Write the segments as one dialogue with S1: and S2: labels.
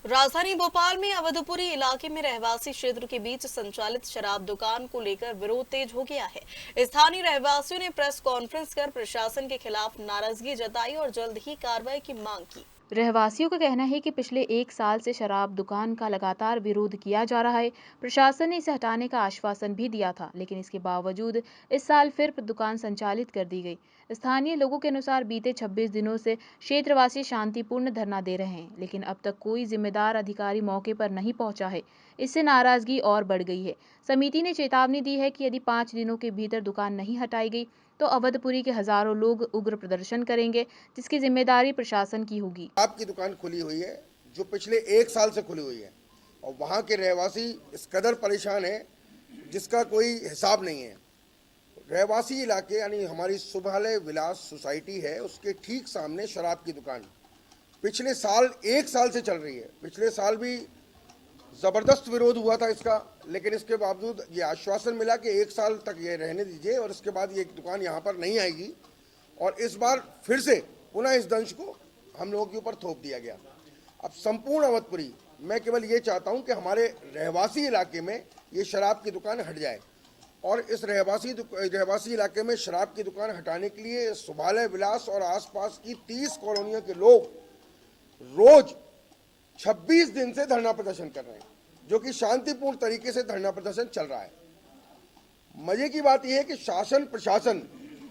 S1: राजधानी भोपाल में अवधपुरी इलाके में रहवासी क्षेत्र के बीच संचालित शराब दुकान को लेकर विरोध तेज हो गया है। स्थानीय रहवासियों ने प्रेस कॉन्फ्रेंस कर प्रशासन के खिलाफ नाराजगी जताई और जल्द ही कार्रवाई की मांग की।
S2: रहवासियों का कहना है कि पिछले 1 साल से शराब दुकान का लगातार विरोध किया जा रहा है। प्रशासन ने इसे हटाने का आश्वासन भी दिया था, लेकिन इसके बावजूद इस साल फिर दुकान संचालित कर दी गई। स्थानीय लोगों के अनुसार बीते 26 दिनों से क्षेत्रवासी शांतिपूर्ण धरना दे रहे हैं, लेकिन अब तक कोई जिम्मेदार अधिकारी मौके पर नहीं पहुंचा है। इससे नाराजगी और बढ़ गई है। समिति ने चेतावनी दी है कि यदि 5 दिनों के भीतर दुकान नहीं हटाई गई तो अवधपुरी के हजारों लोग उग्र प्रदर्शन करेंगे, जिसकी जिम्मेदारी प्रशासन की होगी।
S3: आपकी दुकान खुली हुई है जो पिछले 1 साल से खुली हुई है और वहाँ के रहवासी इस कदर परेशान है जिसका कोई हिसाब नहीं है। रहवासी इलाके यानी हमारी सुभालय विलास सोसाइटी है, उसके ठीक सामने शराब की दुकान पिछले साल 1 साल से चल रही है। पिछले साल भी ज़बरदस्त विरोध हुआ था इसका, लेकिन इसके बावजूद ये आश्वासन मिला कि 1 साल तक ये रहने दीजिए और इसके बाद ये दुकान यहाँ पर नहीं आएगी। और इस बार फिर से पुनः इस दंश को हम लोगों के ऊपर थोप दिया गया। अब संपूर्ण अवधपुरी, मैं केवल ये चाहता हूँ कि हमारे रहवासी इलाके में ये शराब की दुकान हट जाए और इस रहवासी इलाके में शराब की दुकान हटाने के लिए सुभालय विलास और आसपास की 30 कॉलोनियों के लोग रोज 26 दिन से धरना प्रदर्शन कर रहे हैं, जो कि शांतिपूर्ण तरीके से धरना प्रदर्शन चल रहा है। मजे की बात यह है कि शासन प्रशासन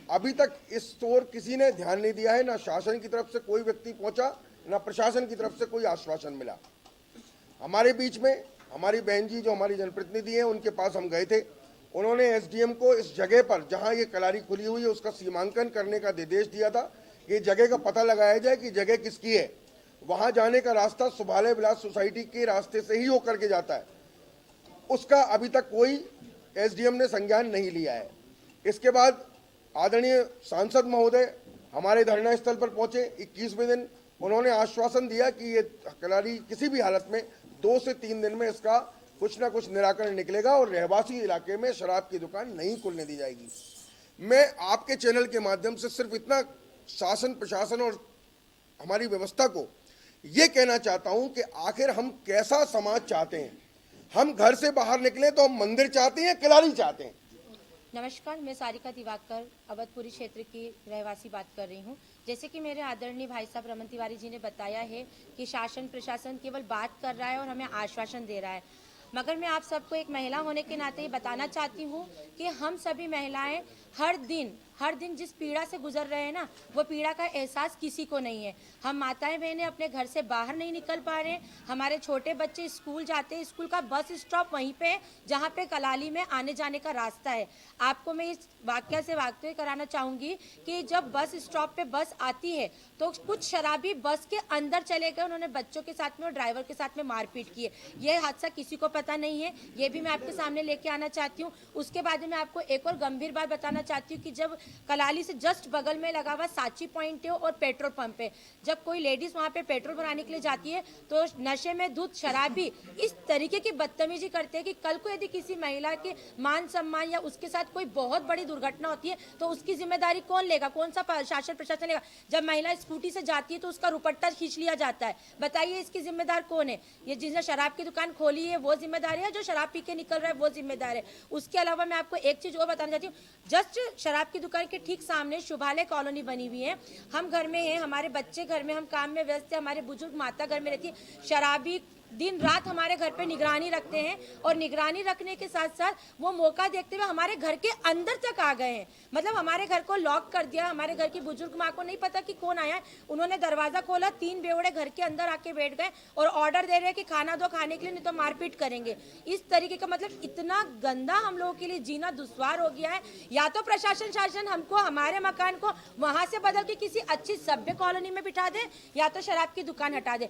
S3: अभी तक इस ओर किसी ने ध्यान नहीं दिया है। ना शासन की तरफ से कोई व्यक्ति पहुंचा, ना प्रशासन की तरफ से कोई आश्वासन मिला। हमारे बीच में हमारी बहन जी जो हमारी जनप्रतिनिधि हैं, उनके पास हम गए थे। उन्होंने एसडीएम को इस जगह पर जहां ये कलारी खुली हुई है उसका सीमांकन करने का निर्देश दिया था कि जगह का पता लगाया जाए कि जगह किसकी है। वहां जाने का रास्ता सुभालय विलास सोसाइटी के रास्ते से ही होकर के जाता है। उसका अभी तक कोई एसडीएम ने संज्ञान नहीं लिया है। इसके बाद आदरणीय सांसद महोदय हमारे धरना स्थल पर पहुंचे। 21वें दिन उन्होंने आश्वासन दिया कि ये कलारी किसी भी हालत में 2 से 3 दिन में इसका कुछ ना कुछ निराकरण निकलेगा और रहवासी इलाके में शराब की दुकान नहीं खुलने दी जाएगी। मैं आपके चैनल के माध्यम से सिर्फ इतना शासन प्रशासन और हमारी व्यवस्था को ये कहना चाहता हूं कि आखिर हम कैसा समाज चाहते हैं। हम घर से बाहर निकले तो हम मंदिर चाहते हैं, कलारी चाहते हैं।
S4: नमस्कार, मैं सारिका दिवाकर अवधपुरी क्षेत्र की रहवासी बात कर रही हूँ। जैसे कि मेरे आदरणीय भाई साहब रमन तिवारी जी ने बताया है कि शासन प्रशासन केवल बात कर रहा है और हमें आश्वासन दे रहा है, मगर मैं आप सबको एक महिला होने के नाते ये बताना चाहती हूँ कि हम सभी महिलाएं हर दिन जिस पीड़ा से गुजर रहे हैं ना, वो पीड़ा का एहसास किसी को नहीं है। हम माताएं बहनें अपने घर से बाहर नहीं निकल पा रहे हैं। हमारे छोटे बच्चे स्कूल जाते हैं, स्कूल का बस स्टॉप वहीं पे है जहाँ पे कलाली में आने जाने का रास्ता है। आपको मैं इस वाक्य से वाकई कराना चाहूँगी कि जब बस स्टॉप पे बस आती है तो कुछ शराबी बस के अंदर चले गए। उन्होंने बच्चों के साथ में और ड्राइवर के साथ में मारपीट की है। ये हादसा किसी को पता नहीं है, ये भी मैं आपके सामने लेके आना चाहती हूँ। उसके बाद में आपको एक और गंभीर बात बताना चाहती हूँ कि जब कलाली से जस्ट बगल में लगा हुआ सांची पॉइंट है और पेट्रोल पंप है, जब कोई लेडीज वहाँ पे पेट्रोल भराने के लिए जाती है तो नशे में धुत शराबी इस तरीके की बदतमीजी करते हैं कि कल को यदि किसी महिला के मान सम्मान या उसके साथ कोई बहुत बड़ी दुर्घटना होती है तो उसकी जिम्मेदारी कौन लेगा, कौन सा शासन प्रशासन लेगा। जब महिला स्कूटी से जाती है तो उसका रुपट्टा खींच लिया जाता है। बताइए इसकी जिम्मेदार कौन है? ये जिसने शराब की दुकान खोली है वो जिम्मेदार है, जो शराब पी के निकल रहा है वो जिम्मेदार है। उसके अलावा मैं आपको एक चीज और बताना चाहती हूँ। जस्ट शराब की दुकान के ठीक सामने शुभालय कॉलोनी बनी हुई है। हम घर में हैं, हमारे बच्चे घर में, हम काम में व्यस्त हैं, हमारे बुजुर्ग माता घर में रहती है। शराबी दिन रात हमारे घर पे निगरानी रखते हैं और निगरानी रखने के साथ साथ वो मौका देखते हुए हमारे घर के अंदर तक आ गए हैं। मतलब हमारे घर को लॉक कर दिया। हमारे घर की बुजुर्ग माँ को नहीं पता कि कौन आया है। उन्होंने दरवाजा खोला, 3 बेवड़े घर के अंदर आके बैठ गए और ऑर्डर दे रहे हैं कि खाना दो, खाने के लिए, नहीं तो मारपीट करेंगे। इस तरीके का मतलब इतना गंदा हम लोगों के लिए जीना दुश्वार हो गया है। या तो प्रशासन शासन हमको हमारे मकान को वहां से बदल के किसी अच्छी सभ्य कॉलोनी में बिठा दे या तो शराब की दुकान हटा दे।